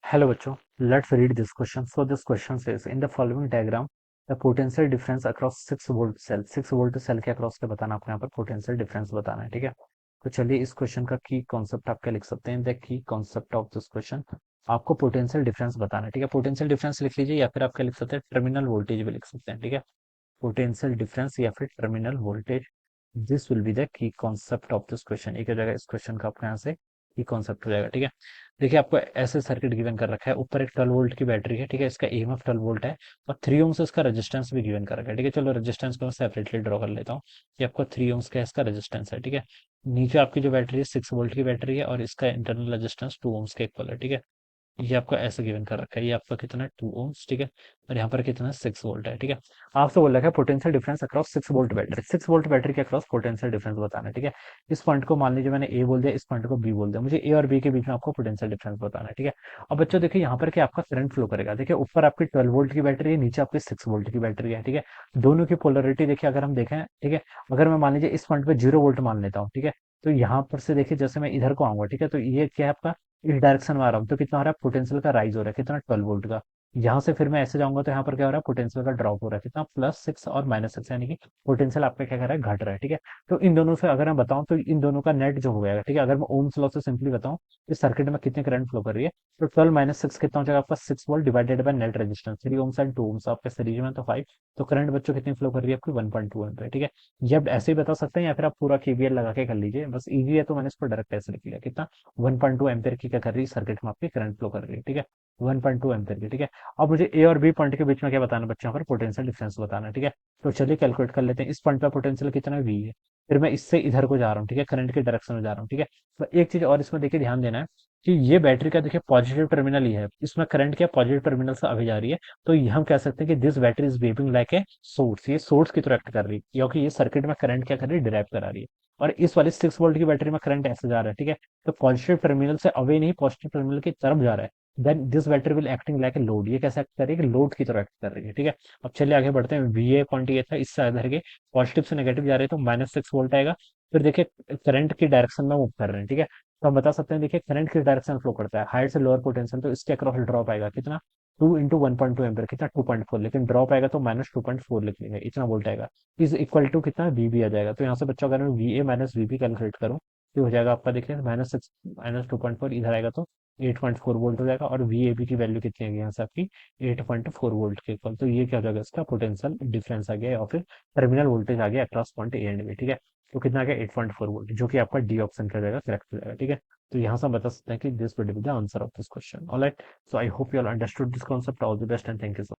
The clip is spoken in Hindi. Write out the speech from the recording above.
Hello बच्चों, let's read this question. So this question says in the following diagram the potential difference across 6 volt cell 6 volt cell के अक्रॉस के बताना, आपको यहाँ पर पोटेंशियल डिफरेंस बताना है। ठीक है, तो चलिए इस क्वेश्चन का की कॉन्सेप्ट आप क्या लिख सकते हैं। The key concept of this question, आपको पोटेंशियल डिफरेंस बताना है। ठीक है, पोटेंशियल डिफरेंस लिख लीजिए या फिर आप क्या लिख सकते हैं, टर्मिनल वोल्टेज भी लिख सकते हैं। ठीक है, पोटेंशियल डिफरेंस या फिर terminal voltage, this will be the key concept of this question. एक हो जाएगा इस क्वेश्चन का आपको यहाँ से की कॉन्सेप्ट हो जाएगा। ठीक है, देखिए आपको ऐसे सर्किट गिवन कर रखा है, ऊपर एक 12 वोल्ट की बैटरी है। ठीक है, इसका ईएमएफ 12 वोल्ट है और 3 ओम से इसका रेजिस्टेंस भी गिवन कर रखा है। ठीक है, चलो रेजिस्टेंस को मैं सेपरेटली ड्रॉ कर लेता हूँ। ये आपको 3 ओम्स का इसका रेजिस्टेंस है। ठीक है, नीचे आपकी जो बैटरी है 6 वोल्ट की बैटरी है और इसका इंटरनल रेजिस्टेंस 2 ओम्स के इक्वल है। ठीक है, ये आपको ऐसे गिवन कर रखा है, ये आपका कितना है 2 ओम्स। ठीक है, और यहाँ पर कितना 6 वोल्ट है। ठीक है, आपसे बोल रखा है potential difference across 6 volt battery, 6 volt battery के अक्रॉस पोटेंशियल डिफरेंस बताना है। ठीक है, इस पॉइंट को मान लीजिए मैंने ए बोल दिया, इस पॉइंट को बी बोल दिया, मुझे ए और बी के बीच में आपको पोटेंशियल डिफरेंस बताना है। ठीक है, अब बच्चों देखिए यहाँ पर क्या आपका करंट फ्लो करेगा। देखिए ऊपर आपकी 12 वोल्ट की बैटरी है, नीचे आपकी 6 वोल्ट की बैटरी है। ठीक है, दोनों की पोलरिटी देखिए अगर हम देखें। ठीक है, अगर मैं मान लीजिए इस पॉइंट पे 0 वोल्ट मान लेता हूँ। ठीक है, तो यहाँ पर से देखिए जैसे मैं इधर को आऊंगा। ठीक है, तो ये क्या है आपका इस डायरेक्शन में आ रहा हूँ, तो कितना हो रहा है पोटेंशियल का राइज हो रहा है, कितना 12 वोल्ट का। यहाँ से फिर मैं ऐसे जाऊंगा तो यहाँ पर क्या हो रहा है पोटेंशियल का ड्रॉप हो रहा है, कितना +6 और -6, यानी कि पोटेंशियल आपका क्या कर रहा है घट रहा है। ठीक है, तो इन दोनों से अगर मैं बताऊं तो इन दोनों का नेट जो हो गया। ठीक है, अगर मैं ओम्स लॉ से सिंपली बताऊं इस सर्किट में कितने करंट फ्लो कर रही है, तो 12 - 6 कितना हो जाएगा आपका 6 volt divided by net resistance 3 ohms and 2 ohms, आपके सीरीज में तो 5। तो करंट बच्चों कितनी फ्लो कर रही है आपकी 1.2 एम्पीयर। ठीक है, ये आप ऐसे ही बता सकते हैं या फिर आप पूरा केवीएल लगा के कर लीजिए, बस इजी है तो मैंने इसको डायरेक्ट ऐसे लिख लिया, कितना 1.2 एम्पीयर की क्या कर रही है सर्किट में आपकी करंट फ्लो कर रही है। ठीक है, 1.2 एम्पीयर की। ठीक है, अब मुझे ए और बी पॉइंट के बीच में क्या बताना है बच्चों, यहाँ पर पोटेंशियल डिफरेंस बताना है। ठीक है, तो चलिए कैलकुलेट कर लेते हैं। इस पॉइंट पर पोटेंशियल कितना वी है, फिर मैं इससे इधर को जा रहा हूँ। ठीक है, करंट के डायरेक्शन में जा रहा हूँ। ठीक है, तो एक चीज और इसमें देखिए ध्यान देना है कि ये बैटरी का देखिए पॉजिटिव टर्मिनल ही है, इसमें करंट क्या पॉजिटिव टर्मिनल से अभी जा रही है। तो ये हम कह सकते हैं कि this battery is behaving like a source, ये सोर्स की तरह एक्ट कर रही है, क्योंकि ये सर्किट में करंट क्या कर रही है डिराइव करा रही है। और इस वाली 6 वोल्ट की बैटरी में करंट ऐसे जा रहा है। ठीक है, तो पॉजिटिव टर्मिनल से अवे नहीं, पॉजिटिव टर्मिनल की तरफ जा रहा है। Then this battery will acting like a load, ये कैसे एक्ट कर रही है कि लोड की तरह एक्ट कर रही है। ठीक है, अब चलिए आगे बढ़ते हैं। वीए क्वांटिटी ये था, इससे इधर के पॉजिटिव से नेगेटिव जा रहे हैं तो -6 वोल्ट आएगा। फिर देखिए करंट की डायरेक्शन में मूव कर रहे हैं। ठीक है, तो हम बता सकते हैं देखिए करंट किस डायरेक्शन फ्लो करता है, हायर से लोअर पोटेंशियल, तो इसके अक्रॉस ड्रॉप आएगा कितना 2 इंटू 1.2 एम्पियर, कितना 2.4, लेकिन ड्रॉप आएगा तो -2.4 लिख लेंगे, इतना वोल्ट आएगा। इज इक्वल टू कितना वीबी आ जाएगा। तो यहाँ से बच्चों अगर मैं वीए माइनस वीबी कैलकुलेट करूँ तो हो जाएगा आपका देखिए -6 -2.4, इधर आएगा तो 8.4 वोल्ट हो जाएगा। और वीएबी की वैल्यू कितनी आ गई यहाँ से आपकी 8.4 वोल्ट के इक्वल। तो ये क्या हो जाएगा इसका पोटेंशियल डिफरेंस आ गया और फिर टर्मिनल वोल्टेज आ गया across point a and b. ठीक है, तो कितना आ गया 8.4 वोल्ट, जो कि आपका डी ऑप्शन का जाएगा करेक्ट हो जाएगा। ठीक है, तो यहाँ से हम बता सकते हैं कि this will be the answer of this question. Alright, so I hope you all understood this concept. All the best and thank you so much.